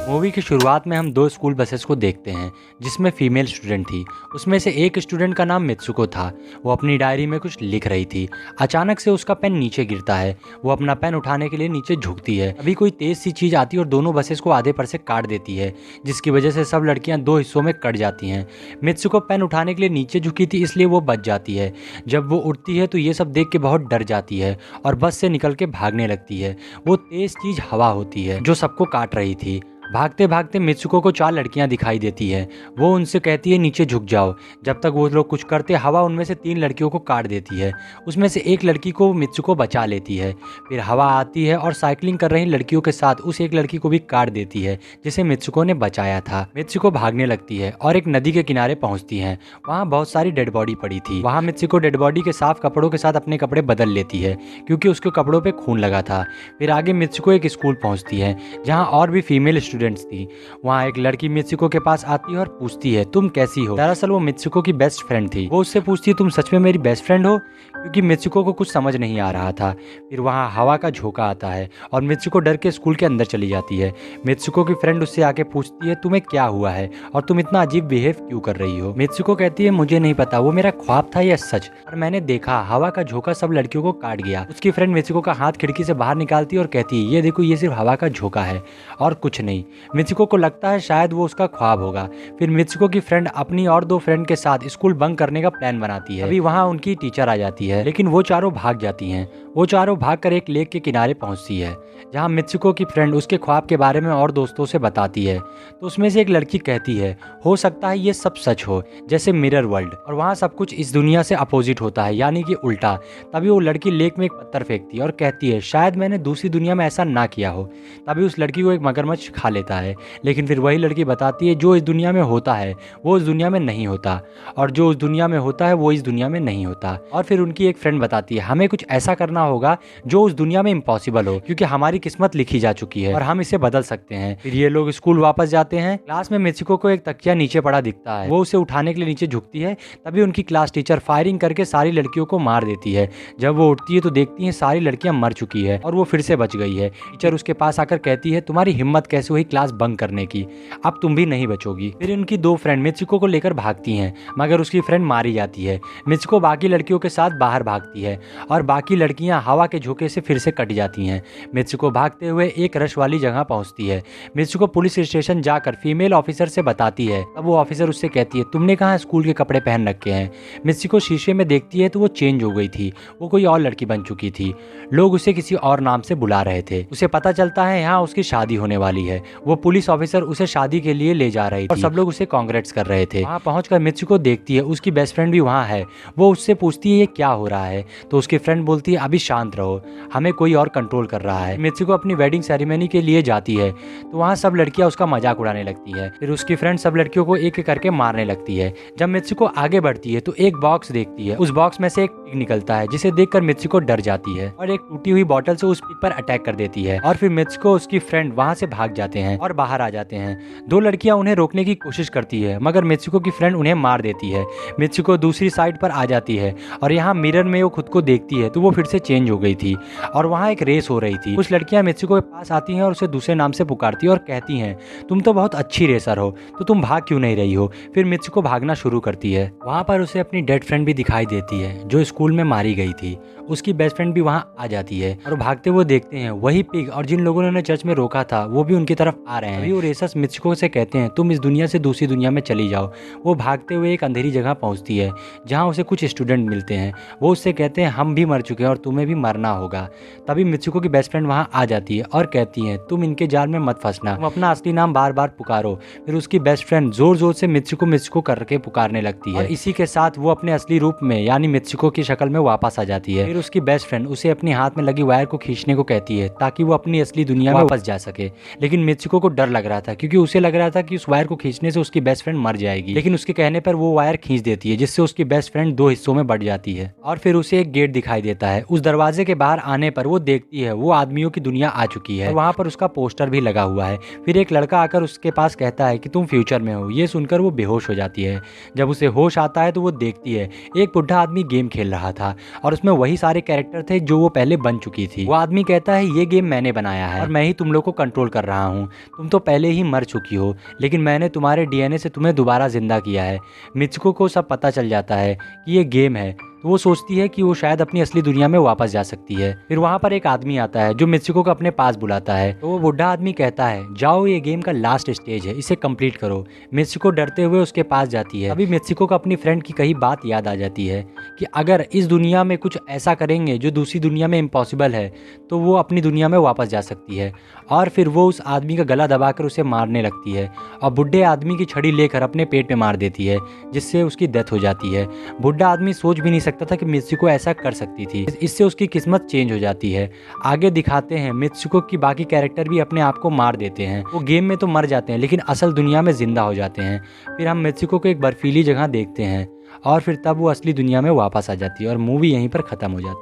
Movie की शुरुआत में हम दो स्कूल बसेस को देखते हैं जिसमें फीमेल स्टूडेंट थी। उसमें से एक स्टूडेंट का नाम मित्सुको था। वो अपनी डायरी में कुछ लिख रही थी। अचानक से उसका पेन नीचे गिरता है। वो अपना पेन उठाने के लिए नीचे झुकती है। अभी कोई तेज सी चीज आती है और दोनों बसेस को आधे पर से काट देती है, जिसकी वजह से सब लड़कियां दो हिस्सों में कट जाती हैं। मित्सुको पेन उठाने के लिए नीचे झुकी थी, इसलिए वो बच जाती है। जब वो उठती है तो ये सब देख के बहुत डर जाती है और बस से निकल के भागने लगती है। वो तेज चीज हवा होती है जो सबको काट रही थी। भागते भागते मित्सुको को चार लड़कियां दिखाई देती है। वो उनसे कहती है नीचे झुक जाओ। जब तक वो लोग कुछ करते, हवा उनमें से तीन लड़कियों को काट देती है। उसमें से एक लड़की को मित्सुको बचा लेती है। फिर हवा आती है और साइकिलिंग कर रही लड़कियों के साथ उस एक लड़की को भी काट देती है जिसे मित्सुको ने बचाया था। मित्सुको भागने लगती है और एक नदी के किनारे पहुंचती है। वहाँ बहुत सारी डेड बॉडी पड़ी थी। वहाँ मित्सुको डेड बॉडी के साफ कपड़ों के साथ अपने कपड़े बदल लेती है क्योंकि उसके कपड़ों पे खून लगा था। फिर आगे मित्सुको एक स्कूल पहुंचती है जहाँ और भी फीमेल स्टूडेंट्स थी। वहाँ एक लड़की मित्सुको के पास आती है और पूछती है तुम कैसी हो। दरअसल वो मित्सुको की बेस्ट फ्रेंड थी। वो उससे पूछती है तुम सच में मेरी बेस्ट फ्रेंड हो, क्योंकि मित्सुको को कुछ समझ नहीं आ रहा था। फिर वहाँ हवा का झोंका आता है और मित्सुको डर के स्कूल के अंदर चली जाती है। मित्सुको की फ्रेंड उससे आके पूछती है तुम्हें क्या हुआ है और तुम इतना अजीब बिहेव क्यों कर रही हो। मित्सुको कहती है मुझे नहीं पता, वो मेरा ख्वाब था या सच, और मैंने देखा हवा का झोंका सब लड़कियों को काट गया। उसकी फ्रेंड मित्सुको का हाथ खिड़की से बाहर निकालती है और कहती है ये देखो, ये सिर्फ हवा का झोंका है और कुछ नहीं। मित्सुको को लगता है शायद वो उसका ख्वाब होगा। फिर मित्सुको की फ्रेंड अपनी और दो फ्रेंड के साथ स्कूल बंक करने का प्लान बनाती है। अभी वहाँ उनकी टीचर आ जाती है, लेकिन वो चारों भाग जाती हैं। वो चारों भागकर एक लेक के किनारे पहुंचती है जहां मित्सुको की फ्रेंड उसके ख्वाब के बारे में और दोस्तों से बताती है। तो उसमें से एक लड़की कहती है हो सकता है ये सब सच हो, जैसे मिरर वर्ल्ड, और वहाँ सब कुछ इस दुनिया से अपोजिट होता है, यानी कि उल्टा। तभी वो लड़की लेक में एक पत्थर फेंकती है और कहती है शायद मैंने दूसरी दुनिया में ऐसा ना किया हो। तभी उस लड़की को एक मगरमच्छ खा लेता है। लेकिन फिर वही लड़की बताती है जो इस दुनिया में होता है वो उस दुनिया में नहीं होता, और जो उस दुनिया में होता है वो इस दुनिया में नहीं होता। और फिर उनकी एक फ्रेंड बताती है हमें कुछ ऐसा करना होगा जो उस दुनिया में इम्पॉसिबल हो, क्योंकि हमारी किस्मत लिखी जा चुकी है और हम इसे बदल सकते हैं। फिर ये लोग स्कूल वापस जाते हैं। क्लास में मित्सुको को एक तकिया नीचे पड़ा दिखता है। वो उसे उठाने के लिए नीचे झुकती है। तभी उनकी क्लास टीचर फायरिंग करके सारी लड़कियों को मार देती है। जब वो उठती है तो देखती है सारी लड़कियां मर चुकी है और वो फिर से बच गई है। टीचर उसके पास आकर कहती है तुम्हारी हिम्मत कैसे हुई क्लास बंक करने की, अब तुम भी नहीं बचोगी। फिर उनकी दो फ्रेंड मित्सुको को लेकर भागती हैं, मगर उसकी फ्रेंड मारी जाती है। मित्सुको बाकी लड़कियों के साथ बाहर भागती है और बाकी लड़कियां हवा के झोंके से फिर से कट जाती हैं। मित्सुको भागते हुए एक रश वाली जगह पहुंचती है। मित्सुको पुलिस स्टेशन जाकर फीमेल ऑफिसर से बताती है। तब वो ऑफिसर उससे कहती है तुमने कहाँ स्कूल के कपड़े पहन रखे हैं। मित्सुको शीशे में देखती है तो वो चेंज हो गई थी। वो कोई और लड़की बन चुकी थी। लोग उसे किसी और नाम से बुला रहे थे। उसे पता चलता है यहाँ उसकी शादी होने वाली है। वो पुलिस ऑफिसर उसे शादी के लिए ले जा रही थी और सब लोग उसे कांग्रेट्स कर रहे थे। वहाँ पहुंचकर मित्सुको देखती है उसकी बेस्ट फ्रेंड भी वहाँ है। वो उससे पूछती है ये क्या हो रहा है, तो उसकी फ्रेंड बोलती है अभी शांत रहो, हमें कोई और कंट्रोल कर रहा है। मित्सुको अपनी वेडिंग सेरेमनी के लिए जाती है तो वहाँ सब लड़कियां उसका मजाक उड़ाने लगती है। फिर उसकी फ्रेंड सब लड़कियों को एक एक करके मारने लगती है। जब मित्सुको आगे बढ़ती है तो एक बॉक्स देखती है। उस बॉक्स में से एक पिग निकलता है जिसे देखकर मित्सुको डर जाती है और एक टूटी हुई बोतल से उस पिग पर अटैक कर देती है। और फिर मित्सुको उसकी फ्रेंड वहाँ से भाग जाते हैं और बाहर आ जाते हैं। दो लड़कियां उन्हें रोकने की कोशिश करती है मगर मित्सुको की फ्रेंड उन्हें मार देती है। मित्सुको दूसरी साइड पर आ जाती है और यहाँ मिरर में वो खुद को देखती है तो वो फिर से चेंज हो गई थी और वहाँ एक रेस हो रही थी। कुछ लड़कियां मित्सुको के पास आती हैं और उसे दूसरे नाम से पुकारती हैं और कहती हैं तुम तो बहुत अच्छी रेसर हो, तो तुम भाग क्यों नहीं रही हो। फिर मित्सुको भागना शुरू करती है। वहाँ पर उसे अपनी डेड फ्रेंड भी दिखाई देती है जो स्कूल में मारी गई थी। उसकी बेस्ट फ्रेंड भी वहाँ आ जाती है और भागते हुए देखते हैं वही पिग और जिन लोगों ने उन्हें चर्च में रोका था वो भी उनकी तरफ आ रहे हैं। अभी वो रेसर्स मित्सुको से कहते हैं तुम इस दुनिया से दूसरी दुनिया में चली जाओ। वो भागते हुए एक अंधेरी जगह पहुंचती है जहाँ उसे कुछ स्टूडेंट मिलते हैं। वो उससे कहते हैं हम भी मर चुके हैं और तुम्हें भी मरना होगा। तभी मित्सुको की बेस्ट फ्रेंड वहाँ आ जाती है और कहती है तुम इनके जाल में मत फंसना, तुम अपना असली नाम बार बार पुकारो। फिर उसकी बेस्ट फ्रेंड जोर जोर से मित्सुको करके पुकारने लगती है और इसी के साथ वो अपने असली रूप में यानी मित्सुको की शक्ल में वापस आ जाती है। फिर उसकी बेस्ट फ्रेंड उसे अपने हाथ में लगी वायर को खींचने को कहती है ताकि वो अपनी असली दुनिया में वापस जा सके। लेकिन मित्सुको को डर लग रहा था क्योंकि उसे लग रहा था कि उस वायर को खींचने से उसकी बेस्ट फ्रेंड मर जाएगी। लेकिन उसके कहने पर वो वायर खींच देती है जिससे उसकी बेस्ट फ्रेंड दो हिस्सों में बढ़ जाती है। और फिर उसे एक गेट दिखाई देता है। उस दरवाजे के बाहर आने पर वो देखती है वो आदमियों की दुनिया आ चुकी है और वहाँ पर उसका पोस्टर भी लगा हुआ है। फिर एक लड़का आकर उसके पास कहता है कि तुम फ्यूचर में हो। ये सुनकर वो बेहोश हो जाती है। जब उसे होश आता है तो वो देखती है एक बुढ़ा आदमी गेम खेल रहा था और उसमें वही सारे कैरेक्टर थे जो वो पहले बन चुकी थी। वो आदमी कहता है ये गेम मैंने बनाया है और मैं ही तुम लोग को कंट्रोल कर रहा हूँ। तुम तो पहले ही मर चुकी हो, लेकिन मैंने तुम्हारे डीएनए से तुम्हें दोबारा जिंदा किया है। मित्सुको को सब पता चल जाता है कि ये गेम है, तो वो सोचती है कि वो शायद अपनी असली दुनिया में वापस जा सकती है। फिर वहाँ पर एक आदमी आता है जो मित्सुको को अपने पास बुलाता है। तो वो बुढ़ा आदमी कहता है जाओ, ये गेम का लास्ट स्टेज है, इसे कंप्लीट करो। मित्सुको डरते हुए उसके पास जाती है। अभी मित्सुको को अपनी फ्रेंड की कही बात याद आ जाती है कि अगर इस दुनिया में कुछ ऐसा करेंगे जो दूसरी दुनिया में इम्पॉसिबल है तो वो अपनी दुनिया में वापस जा सकती है। और फिर वो उस आदमी का गला दबाकर उसे मारने लगती है और बुढ़े आदमी की छड़ी लेकर अपने पेट में मार देती है, जिससे उसकी डेथ हो जाती है। बुढ़ा आदमी सोच भी नहीं सकता था कि मित्सुको ऐसा कर सकती थी। इससे उसकी किस्मत चेंज हो जाती है। आगे दिखाते हैं मित्सुको की बाकी कैरेक्टर भी अपने आप को मार देते हैं। वो गेम में तो मर जाते हैं लेकिन असल दुनिया में जिंदा हो जाते हैं। फिर हम मित्सुको को एक बर्फीली जगह देखते हैं और फिर तब वो असली दुनिया में वापस आ जाती है और मूवी यहीं पर ख़त्म हो जाती है।